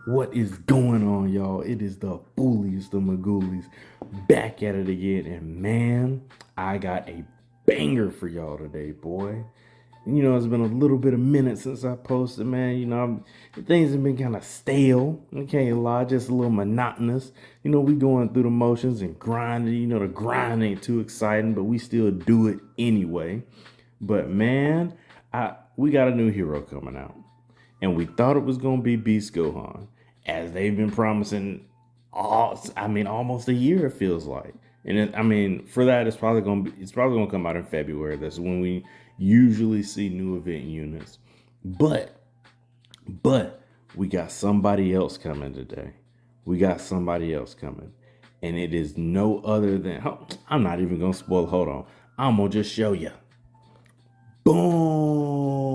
What is going on, y'all? It is the Bullies, the Magoolies, back at it again. And man, I got a banger for y'all today, boy. It's been a little bit of minutes since I posted, man. Things have been kind of stale. I can't lie, just a little monotonous. We going through the motions and grinding. The grind ain't too exciting, but we still do it anyway. But man, we got a new hero coming out, and we thought it was gonna be Beast Gohan, as they've been promising. Almost a year it feels like. And for that, it's probably gonna come out in February. That's when we usually see new event units. But we got somebody else coming today. We got somebody else coming, and it is no other than. I'm not even gonna spoil. Hold on, I'm gonna just show you. Boom!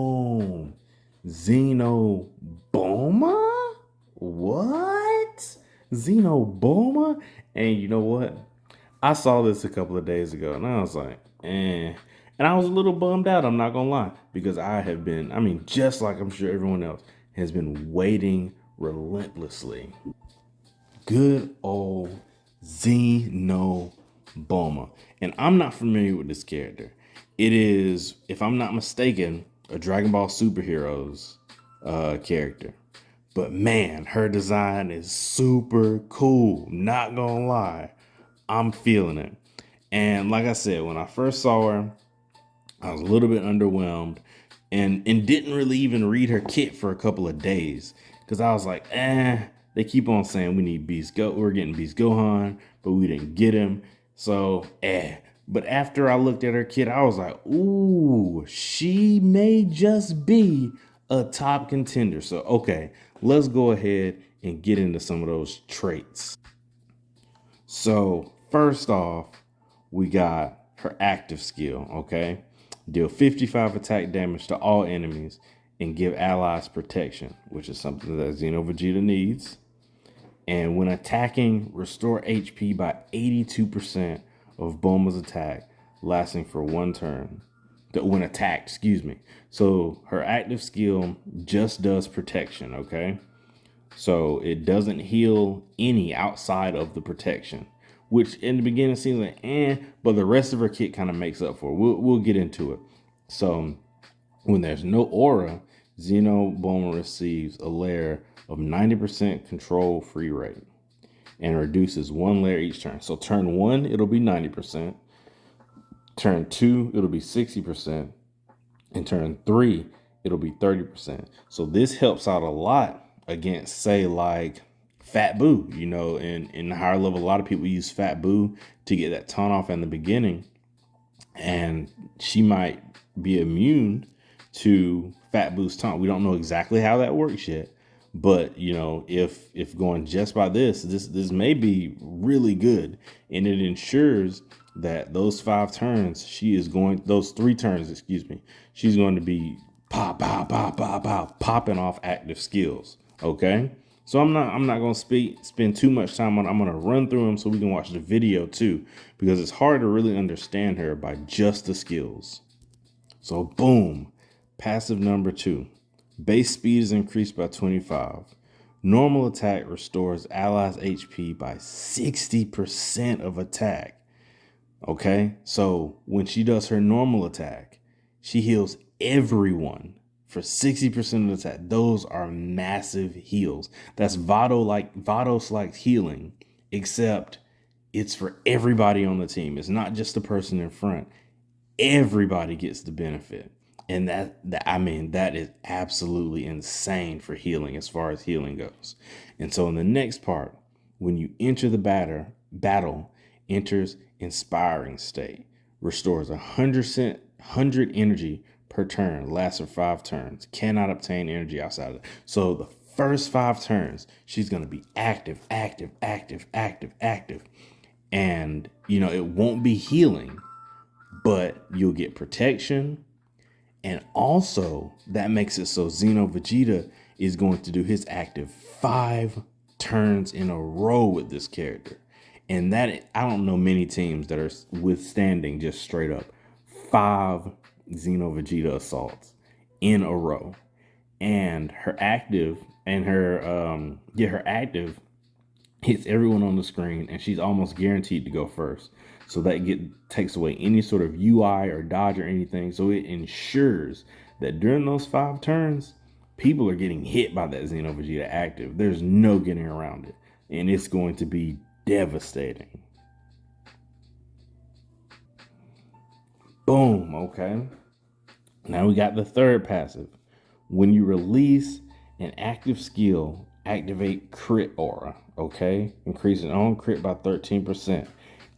Xenoboma? What? Xenoboma? And you know what? I saw this a couple of days ago and I was like, eh. And I was a little bummed out, I'm not gonna lie, because I have been, just like I'm sure everyone else, has been waiting relentlessly. Good old Xenoboma. And I'm not familiar with this character. It is, if I'm not mistaken, a Dragon Ball Superheroes character. But man, her design is super cool. Not gonna lie. I'm feeling it. And like I said, when I first saw her, I was a little bit underwhelmed and didn't really even read her kit for a couple of days. Cause I was like, they keep on saying we're getting Beast Gohan, but we didn't get him. So But after I looked at her kit, I was like, ooh, she may just be a top contender. So okay, let's go ahead and get into some of those traits. So first off, we got her active skill, okay? Deal 55 attack damage to all enemies and give allies protection, which is something that Xeno Vegeta needs. And when attacking, restore HP by 82% of Bulma's attack, lasting for one turn. When attacked, excuse me. So her active skill just does protection, okay? So it doesn't heal any outside of the protection, which in the beginning seems like but the rest of her kit kind of makes up for it. We'll get into it. So when there's no aura, Xenoboma receives a layer of 90% control free rate and reduces one layer each turn. So turn one, it'll be 90%. Turn two, it'll be 60%. And turn three, it'll be 30%. So this helps out a lot against, say, like Fat Boo. In the higher level, a lot of people use Fat Boo to get that taunt off in the beginning. And she might be immune to Fat Boo's taunt. We don't know exactly how that works yet. But if going just by this may be really good, and it ensures that those 3 turns, excuse me, she's going to be popping off active skills. Okay, so I'm not going to spend too much time on. I'm going to run through them so we can watch the video too, because it's hard to really understand her by just the skills. So boom, passive number 2. Base speed is increased by 25. Normal attack restores allies' HP by 60% of attack. Okay, so when she does her normal attack, she heals everyone for 60% of the attack. Those are massive heals. That's Vados-like healing, except it's for everybody on the team. It's not just the person in front. Everybody gets the benefit. And that is absolutely insane for healing, as far as healing goes. And so in the next part, when you enter the battle enters inspiring state, restores 100 energy per turn, lasts for 5 turns, cannot obtain energy outside of it. So the first 5 turns, she's going to be active. And, it won't be healing, but you'll get protection. And also, that makes it so Xeno Vegeta is going to do his active 5 turns in a row with this character. And that, I don't know many teams that are withstanding just straight up 5 Xeno Vegeta assaults in a row. and her active her active hits everyone on the screen, and she's almost guaranteed to go first. So that takes away any sort of UI or dodge or anything. So it ensures that during those 5 turns, people are getting hit by that Xeno active. There's no getting around it, and it's going to be devastating. Boom. Okay. Now we got the third passive. When you release an active skill, activate crit aura. Okay, increasing own crit by 13%.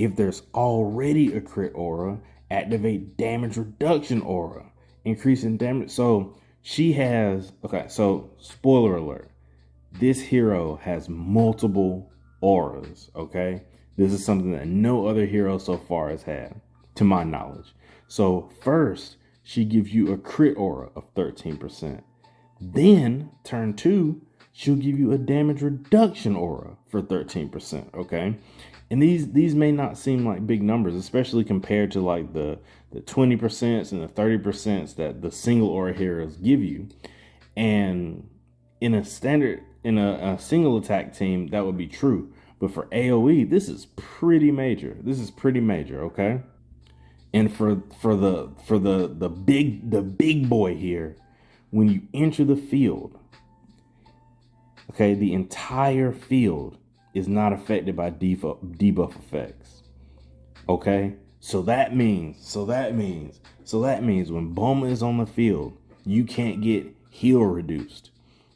If there's already a crit aura, activate damage reduction aura, increasing damage. So she has, okay, so spoiler alert, this hero has multiple auras. Okay, this is something that no other hero so far has had, to my knowledge. So first, she gives you a crit aura of 13%. Then turn 2, she'll give you a damage reduction aura for 13%. Okay. And these may not seem like big numbers, especially compared to like the 20% and the 30% that the single aura heroes give you. And in a single attack team, that would be true. But for AoE, this is pretty major. Okay. And for the big boy here, when you enter the field, okay, the entire field is not affected by debuff effects. Okay, so that means when Bulma is on the field, you can't get heal reduced,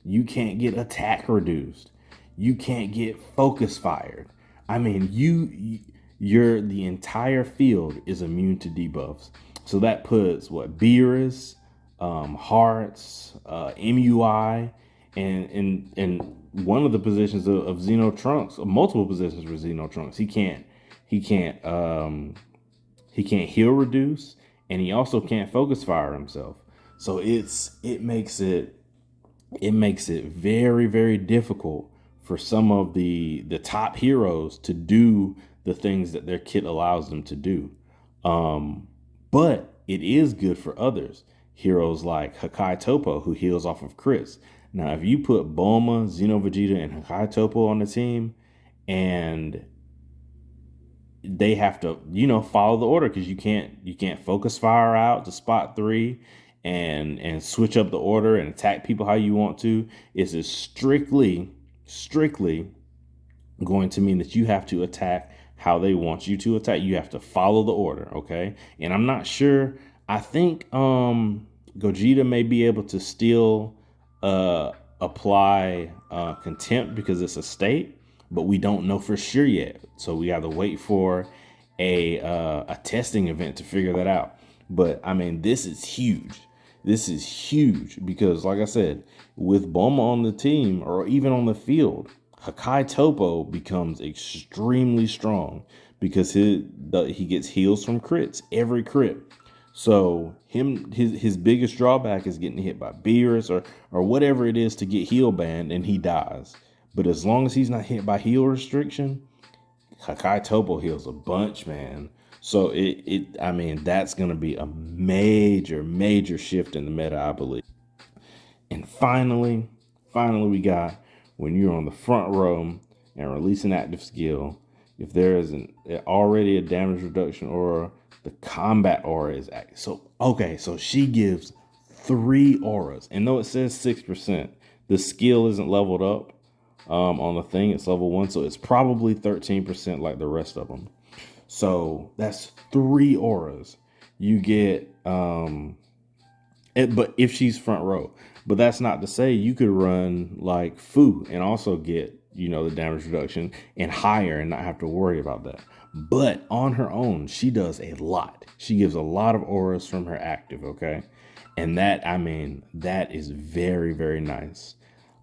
you can't get attack reduced, you can't get focus fired. I mean, the entire field is immune to debuffs. So that puts Beerus, Hearts, MUI, and one of the positions of Xeno Trunks, multiple positions for Xeno Trunks. He can't heal reduce, and he also can't focus fire himself. So it makes it very, very difficult for some of the top heroes to do the things that their kit allows them to do. But it is good for others. Heroes like Hakai Topo, who heals off of crits. Now, if you put Bulma, Xeno and Hakai Topo on the team, and they have to, follow the order, because you can't focus fire out to spot 3 and switch up the order and attack people how you want to. It's strictly going to mean that you have to attack how they want you to attack. You have to follow the order, okay? And I'm not sure. I think Gogeta may be able to still apply contempt because it's a state, but we don't know for sure yet. So we have to wait for a testing event to figure that out. But I mean, this is huge. This is huge because, like I said, with Bulma on the team or even on the field, Hakai Topo becomes extremely strong because he gets heals from crits, every crit. So his biggest drawback is getting hit by Beerus or whatever it is to get heal banned, and he dies. But as long as he's not hit by heal restriction, Hakai Topo heals a bunch, man. So I mean, that's gonna be a major shift in the meta, I believe. And finally, we got when you're on the front row and release an active skill, if there is already a damage reduction aura, the combat aura is active. So, okay, so she gives 3 auras. And though it says 6%, the skill isn't leveled up on the thing. It's level 1, so it's probably 13% like the rest of them. So that's 3 auras. You get, but if she's front row. But that's not to say you could run like Fu and also get, the damage reduction and higher and not have to worry about that. But on her own, she does a lot. She gives a lot of auras from her active, okay? And that is very, very nice.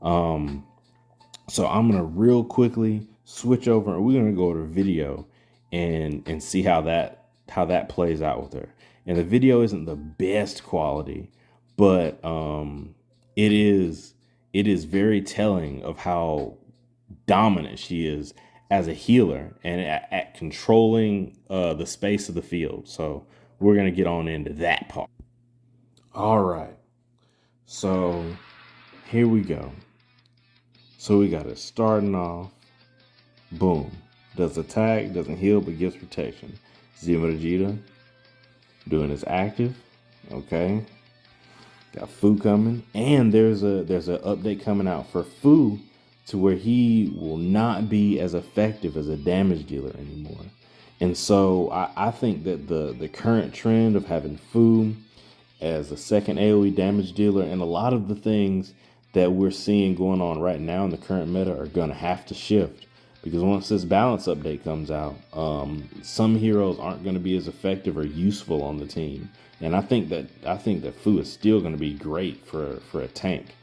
So I'm going to real quickly switch over and we're going to go to video and see how that plays out with her. And the video isn't the best quality, but it is very telling of how dominant she is as a healer and at controlling the space of the field. So we're going to get on into that part. All right. So here we go. So we got it starting off. Boom. Does attack, doesn't heal, but gives protection. Zima Vegeta doing his active. Okay. Got Fu coming. And there's an update coming out for Fu to where he will not be as effective as a damage dealer anymore. And so I think that the current trend of having Fu as a second AoE damage dealer and a lot of the things that we're seeing going on right now in the current meta are going to have to shift, because once this balance update comes out, some heroes aren't going to be as effective or useful on the team. And I think that Fu is still going to be great for a tank,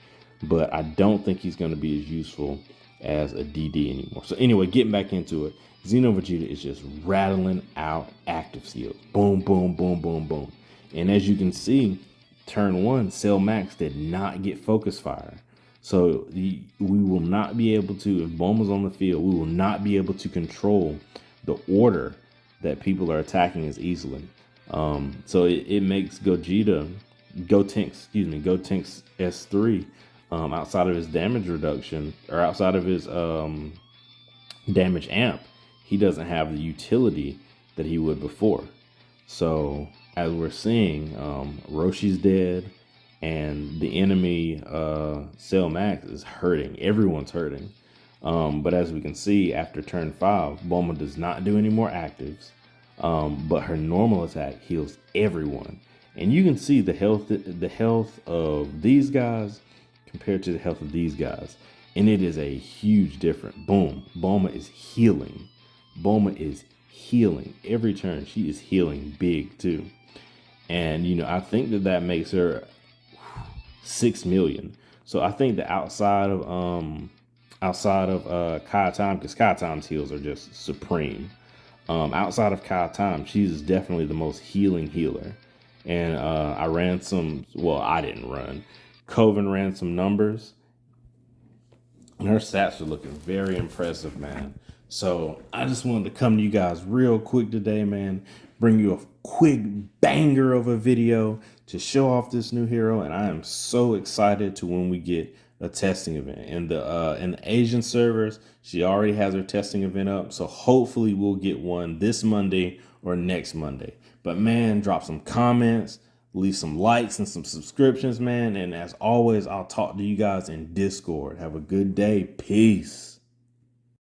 but I don't think he's going to be as useful as a DD anymore. So anyway, getting back into it, Xeno Vegeta is just rattling out active seals. Boom, boom, boom, boom, boom. And as you can see, turn one, Cell Max did not get focus fire. So we will not be able to, if Bulma's on the field, we will not be able to control the order that people are attacking as easily. So it makes Gotenks S3, outside of his damage reduction, or outside of his damage amp, he doesn't have the utility that he would before. So as we're seeing, Roshi's dead, and the enemy Cell Max is hurting. Everyone's hurting. But as we can see, after turn 5, Bulma does not do any more actives, but her normal attack heals everyone. And you can see the health of these guys compared to the health of these guys. And it is a huge difference. Boom. Bulma is healing. Bulma is healing. Every turn, she is healing big too. And, I think that makes her 6 million. So I think that outside of Kai Time, because Kai Time's heals are just supreme. Outside of Kai Time, she's definitely the most healing healer. And I didn't run. Coven ran some numbers, and her stats are looking very impressive, man. So I just wanted to come to you guys real quick today, man. Bring you a quick banger of a video to show off this new hero, and I am so excited to when we get a testing event in the Asian servers. She already has her testing event up, so hopefully we'll get one this Monday or next Monday. But man, drop some comments, leave some likes and some subscriptions, man. And as always, I'll talk to you guys in Discord. Have a good day. Peace.